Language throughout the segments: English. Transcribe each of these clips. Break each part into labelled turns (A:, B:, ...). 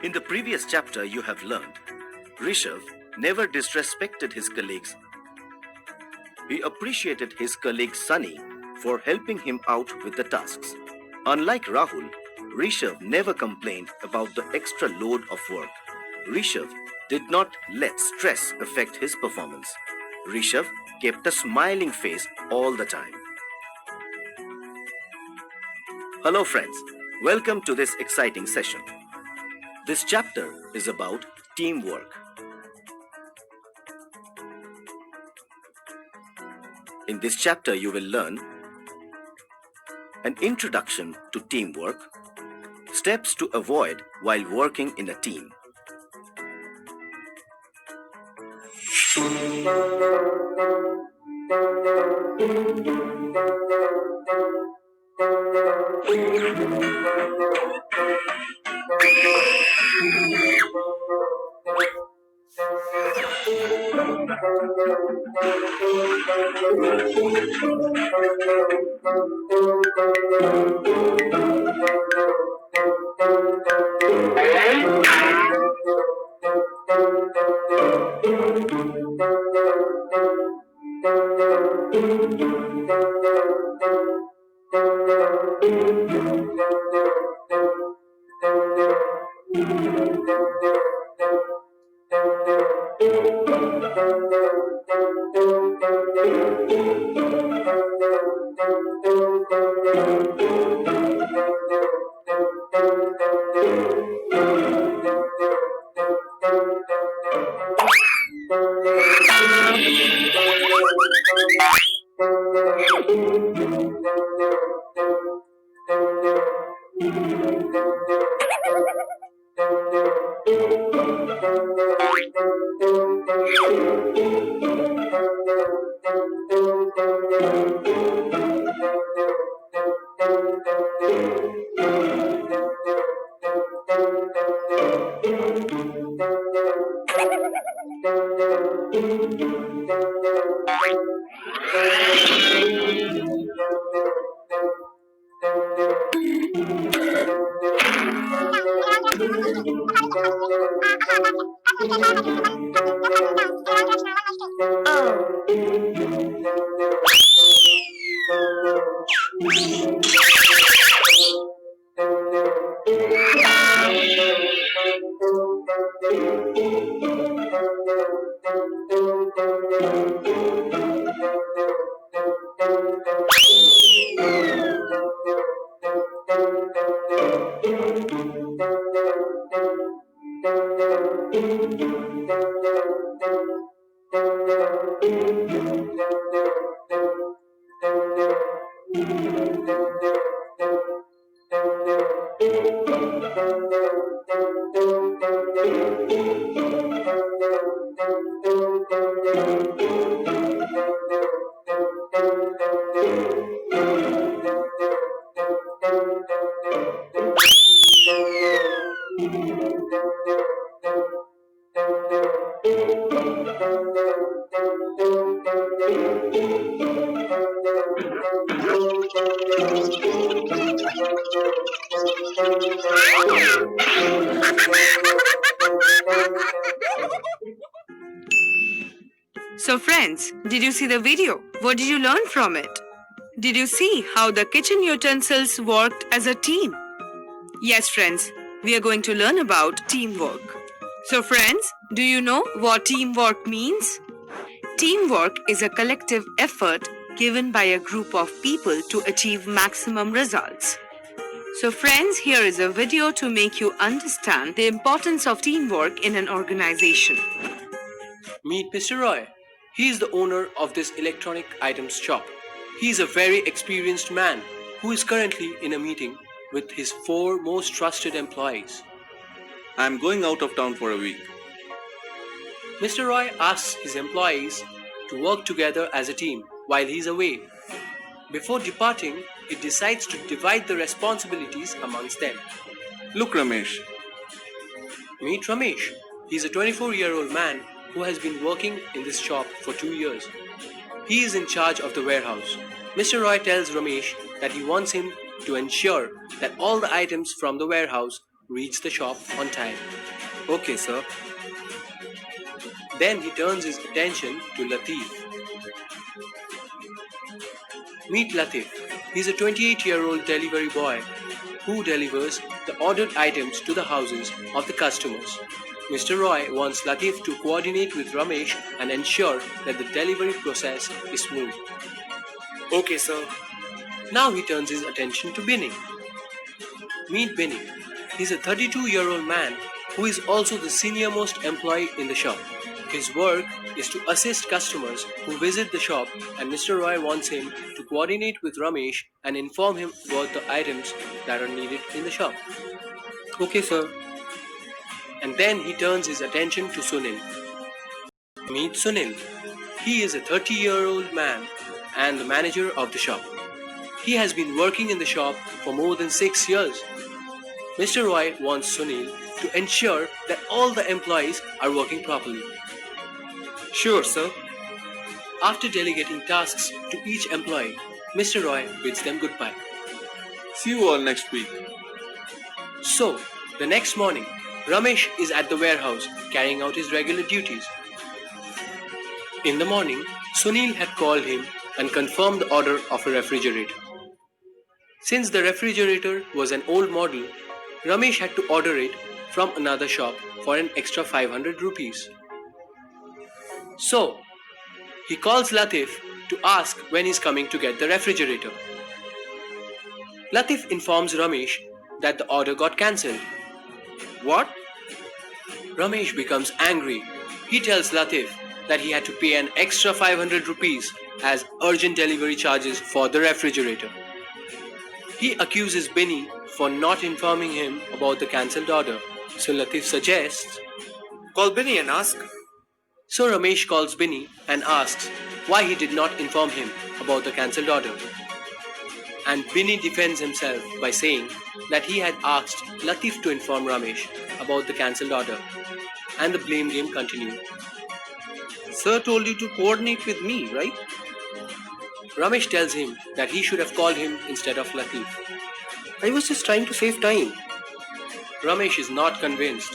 A: In the previous chapter, you have learned Rishabh never disrespected his colleagues. He appreciated his colleague Sunny for helping him out with the tasks. Unlike Rahul, Rishabh never complained about the extra load of work. Rishabh did not let stress affect his performance. Rishabh kept a smiling face all the time. Hello, friends. Welcome to this exciting session. This chapter is about teamwork. In this chapter, you will learn an introduction to teamwork, steps to avoid while working in a team,
B: So friends, did you see the video? What did you learn from it? Did you see how the kitchen utensils worked as a team? Yes friends, we are going to learn about teamwork. So friends, do you know what teamwork means? Teamwork is a collective effort given by a group of people to achieve maximum results. So friends, here is a video to make you understand the importance of teamwork in an organization.
C: Meet Mr. Roy. He is the owner of this electronic items shop. He is a very experienced man who is currently in a meeting with his 4 most trusted employees.
D: I am going out of town for a week.
C: Mr. Roy asks his employees to work together as a team while he is away. Before departing, he decides to divide the responsibilities amongst them.
D: Look, Ramesh.
C: Meet Ramesh. He is a 24-year-old man who has been working in this shop for 2 years. He is in charge of the warehouse. Mr. Roy tells Ramesh that he wants him to ensure that all the items from the warehouse reach the shop on time.
D: Okay, sir.
C: Then he turns his attention to Latif. Meet Latif. He's a 28-year-old delivery boy who delivers the ordered items to the houses of the customers. Mr. Roy wants Latif to coordinate with Ramesh and ensure that the delivery process is smooth.
D: Okay, sir.
C: Now he turns his attention to Binny. Meet Binny. He's a 32-year-old man who is also the senior-most employee in the shop. His work is to assist customers who visit the shop, and Mr. Roy wants him to coordinate with Ramesh and inform him about the items that are needed in the shop.
D: Okay, sir.
C: And then he turns his attention to Sunil. Meet Sunil. He is a 30-year-old man and the manager of the shop. He has been working in the shop for more than 6 years. Mr. Roy wants Sunil to ensure that all the employees are working properly.
D: Sure, sir.
C: After delegating tasks to each employee, Mr. Roy bids them goodbye.
D: See you all next week.
C: So, the next morning, Ramesh is at the warehouse carrying out his regular duties. In the morning, Sunil had called him and confirmed the order of a refrigerator. Since the refrigerator was an old model, Ramesh had to order it from another shop for an extra 500 rupees. So, he calls Latif to ask when he's coming to get the refrigerator. Latif informs Ramesh that the order got cancelled.
D: What?
C: Ramesh becomes angry. He tells Latif that he had to pay an extra 500 rupees as urgent delivery charges for the refrigerator. He accuses Binny for not informing him about the cancelled order. So Latif suggests,
D: Call Binny and ask.
C: So Ramesh calls Binny and asks why he did not inform him about the cancelled order. And Binny defends himself by saying that he had asked Latif to inform Ramesh about the cancelled order, and the blame game continued.
D: Sir told you to coordinate with me, right?
C: Ramesh tells him that he should have called him instead of Latif.
D: I was just trying to save time.
C: Ramesh is not convinced.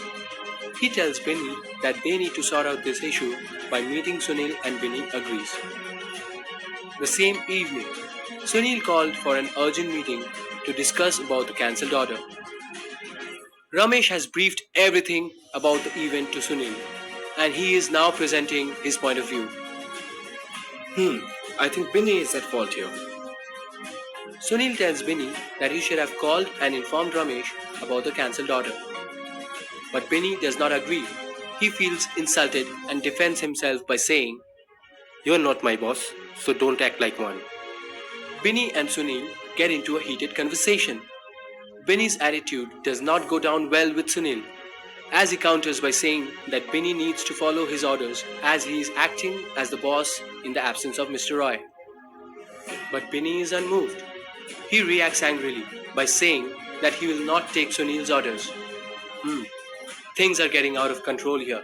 C: He tells Binny that they need to sort out this issue by meeting Sunil, and Binny agrees. The same evening, Sunil called for an urgent meeting to discuss about the cancelled order. Ramesh has briefed everything about the event to Sunil, and he is now presenting his point of view.
D: I think Binny is at fault here.
C: Sunil tells Binny that he should have called and informed Ramesh about the cancelled order. But Binny does not agree. He feels insulted and defends himself by saying,
E: You're not my boss, so don't act like one.
C: Binny and Sunil get into a heated conversation. Binny's attitude does not go down well with Sunil, as he counters by saying that Binny needs to follow his orders as he is acting as the boss in the absence of Mr. Roy. But Binny is unmoved. He reacts angrily by saying that he will not take Sunil's orders. Things are getting out of control here.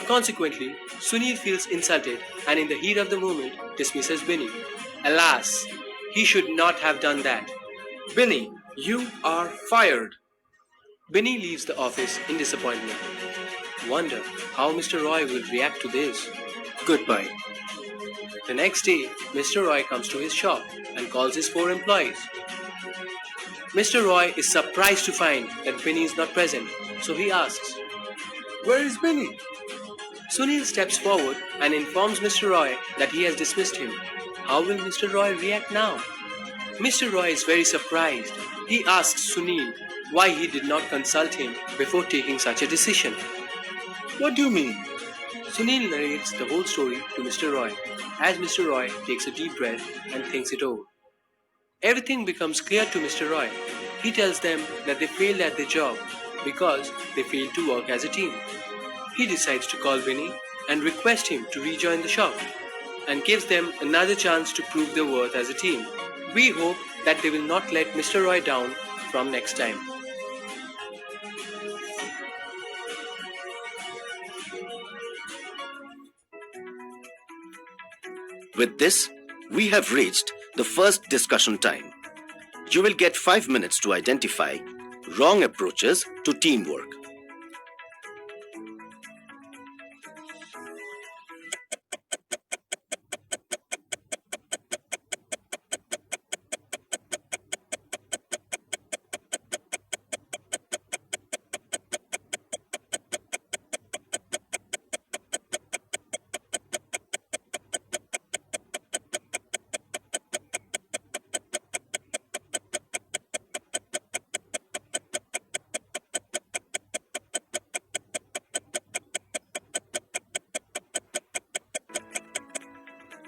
C: Consequently, Sunil feels insulted and in the heat of the moment dismisses Binny. Alas, he should not have done that.
D: Binny, you are fired.
C: Binny leaves the office in disappointment. Wonder how Mr. Roy will react to this.
D: Goodbye.
C: The next day, Mr. Roy comes to his shop and calls his 4 employees. Mr. Roy is surprised to find that Binny is not present, so he asks,
D: Where is Binny?
C: Sunil steps forward and informs Mr. Roy that he has dismissed him. How will Mr. Roy react now? Mr. Roy is very surprised. He asks Sunil why he did not consult him before taking such a decision.
D: What do you mean?
C: Sunil narrates the whole story to Mr. Roy, as Mr. Roy takes a deep breath and thinks it over. Everything becomes clear to Mr. Roy. He tells them that they failed at their job because they failed to work as a team. He decides to call Binny and request him to rejoin the shop and gives them another chance to prove their worth as a team. We hope that they will not let Mr. Roy down from next time.
A: With this, we have reached the first discussion time. You will get 5 minutes to identify Wrong approaches to teamwork.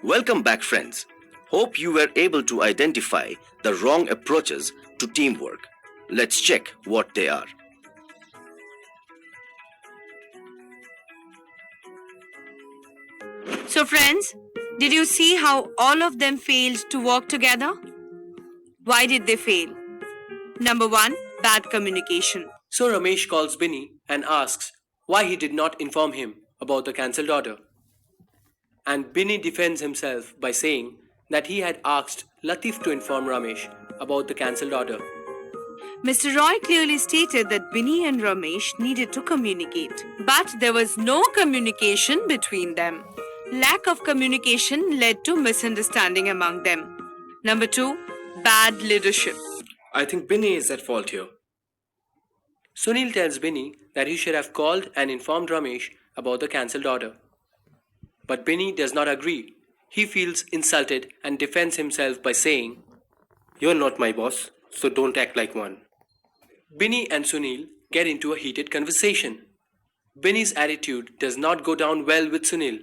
A: Welcome back, friends. Hope you were able to identify the wrong approaches to teamwork. Let's check what they are.
B: So, friends, did you see how all of them failed to work together? Why did they fail? Number 1, bad communication.
C: So Ramesh calls Binny and asks why he did not inform him about the cancelled order. And Binny defends himself by saying that he had asked Latif to inform Ramesh about the cancelled order.
B: Mr. Roy clearly stated that Binny and Ramesh needed to communicate, but there was no communication between them. Lack of communication led to misunderstanding among them. Number 2, bad leadership.
E: I think Binny is at fault here.
C: Sunil tells Binny that he should have called and informed Ramesh about the cancelled order. But Binny does not agree. He feels insulted and defends himself by saying,
E: You're not my boss, so don't act like one.
C: Binny and Sunil get into a heated conversation. Binny's attitude does not go down well with Sunil,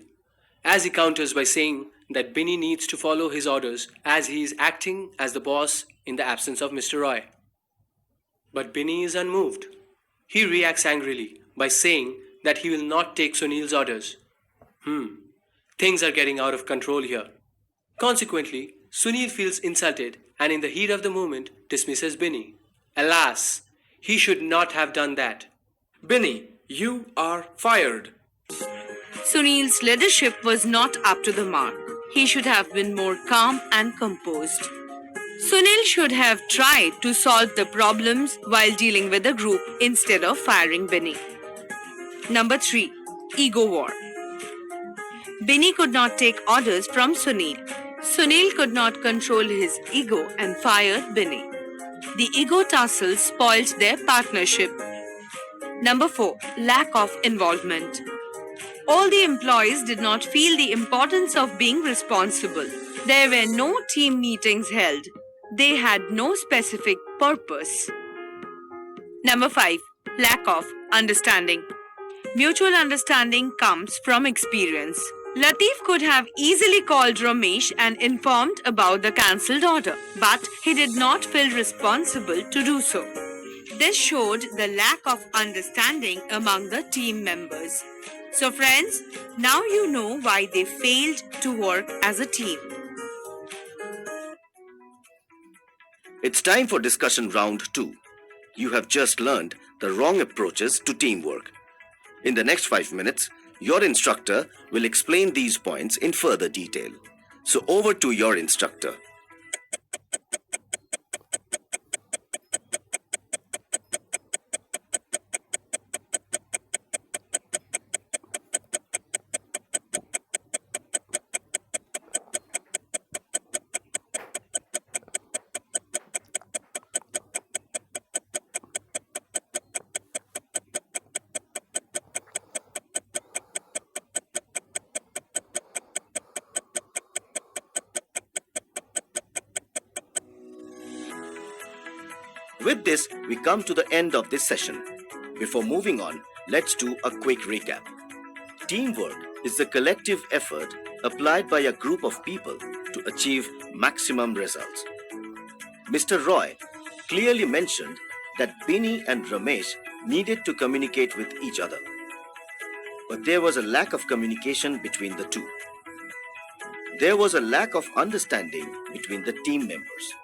C: as he counters by saying that Binny needs to follow his orders as he is acting as the boss in the absence of Mr. Roy. But Binny is unmoved. He reacts angrily by saying that he will not take Sunil's orders. Things are getting out of control here. Consequently, Sunil feels insulted and in the heat of the moment dismisses Binny. Alas, he should not have done that.
E: Binny, you are fired.
B: Sunil's leadership was not up to the mark. He should have been more calm and composed. Sunil should have tried to solve the problems while dealing with the group instead of firing Binny. Number 3, ego war. Binny could not take orders from Sunil. Sunil could not control his ego and fired Binny. The ego tussle spoiled their partnership. Number 4, lack of involvement. All the employees did not feel the importance of being responsible. There were no team meetings held. They had no specific purpose. Number 5, lack of understanding. Mutual understanding comes from experience. Latif could have easily called Ramesh and informed about the cancelled order, but he did not feel responsible to do so. This showed the lack of understanding among the team members. So friends, now you know why they failed to work as a team.
A: It's time for discussion round 2. You have just learned the wrong approaches to teamwork. In the next 5 minutes, your instructor will explain these points in further detail. So over to your instructor. With this, we come to the end of this session. Before moving on, let's do a quick recap. Teamwork is the collective effort applied by a group of people to achieve maximum results. Mr. Roy clearly mentioned that Binny and Ramesh needed to communicate with each other. But there was a lack of communication between the two. There was a lack of understanding between the team members.